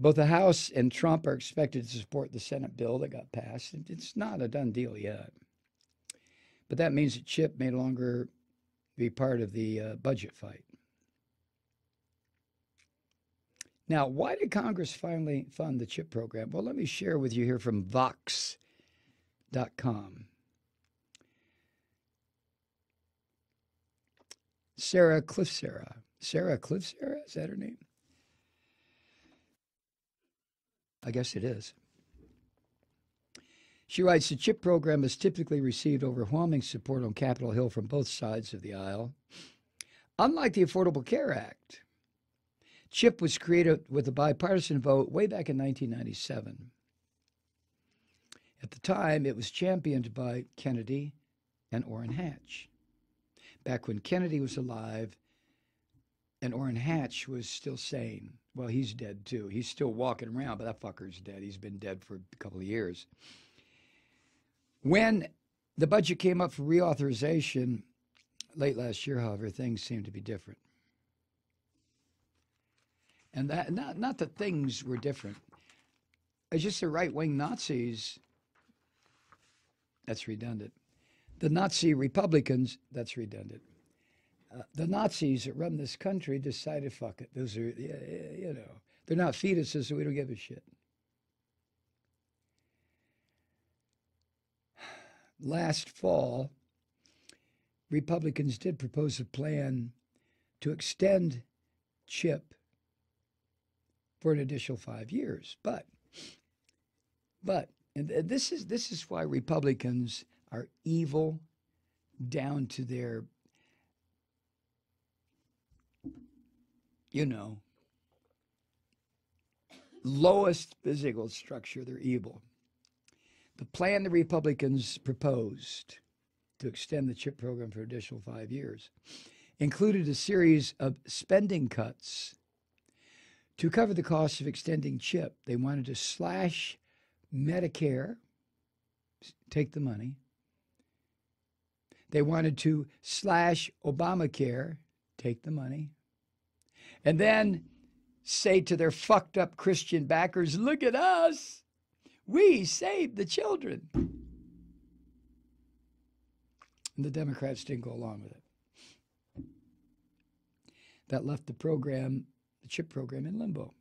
Both the House and Trump are expected to support the Senate bill that got passed. It's not a done deal yet. But that means that Chip may no longer be part of the budget fight. Now, why did Congress finally fund the CHIP program? Well, let me share with you here from Vox.com. Sarah Cliffsara. Sarah Cliffsara? Is that her name? I guess it is. She writes, the CHIP program has typically received overwhelming support on Capitol Hill from both sides of the aisle. Unlike the Affordable Care Act, CHIP was created with a bipartisan vote way back in 1997. At the time, it was championed by Kennedy and Orrin Hatch. Back when Kennedy was alive and Orrin Hatch was still sane. Well, he's dead too. He's still walking around, but that fucker's dead. He's been dead for a couple of years. When the budget came up for reauthorization late last year, however, things seemed to be different. And that not that things were different. It's just the right-wing Nazis, that's redundant. The Nazi Republicans, that's redundant. The Nazis that run this country decided, fuck it. Those are, they're not fetuses, so we don't give a shit. Last fall, Republicans did propose a plan to extend CHIP for an additional 5 years. But and this is why Republicans are evil down to their, lowest physical structure. They're evil. The plan the Republicans proposed to extend the CHIP program for an additional 5 years included a series of spending cuts to cover the cost of extending CHIP. They wanted to slash Medicare, take the money. They wanted to slash Obamacare, take the money. And then say to their fucked up Christian backers, look at us. We saved the children. And the Democrats didn't go along with it. That left the program, the CHIP program, in limbo.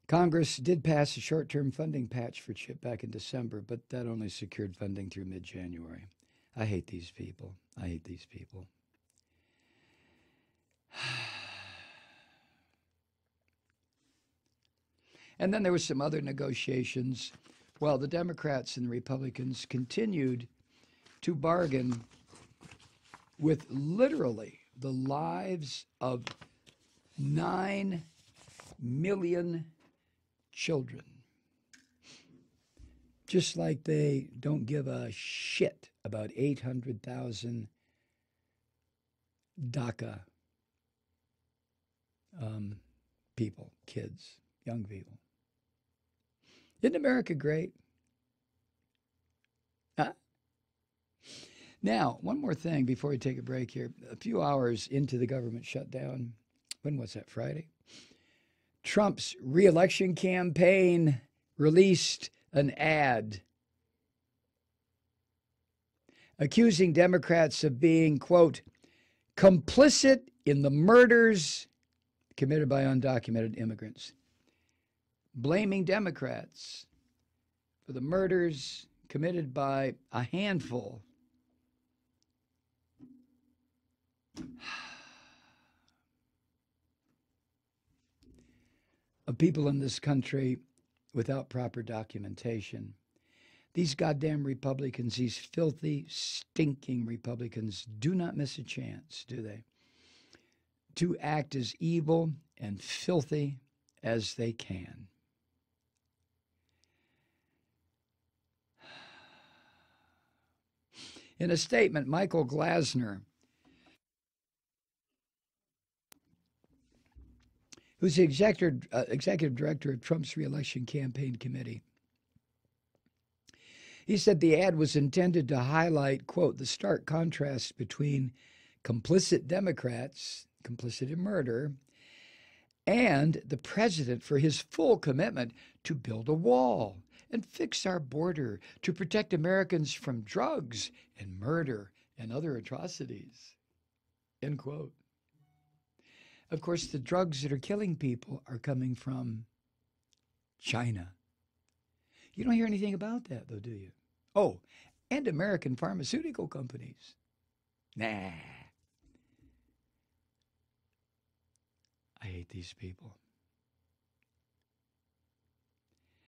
Congress did pass a short-term funding patch for CHIP back in December, but that only secured funding through mid-January. I hate these people. I hate these people. And then there were some other negotiations. Well, the Democrats and the Republicans continued to bargain with literally the lives of 9 million children. Just like they don't give a shit about 800,000 DACA people, kids, young people. Isn't America great? Huh? Now, one more thing before we take a break here. A few hours into the government shutdown, when was that, Friday? Trump's re-election campaign released an ad accusing Democrats of being, quote, complicit in the murders committed by undocumented immigrants, blaming Democrats for the murders committed by a handful of people in this country without proper documentation. These goddamn Republicans, these filthy, stinking Republicans, do not miss a chance, do they? To act as evil and filthy as they can. In a statement, Michael Glasner, who's the executive director of Trump's re-election campaign committee, he said the ad was intended to highlight, quote, the stark contrast between complicit Democrats complicit in murder, and the president for his full commitment to build a wall and fix our border to protect Americans from drugs and murder and other atrocities. End quote. Of course, the drugs that are killing people are coming from China. You don't hear anything about that, though, do you? Oh, and American pharmaceutical companies. Nah. I hate these people.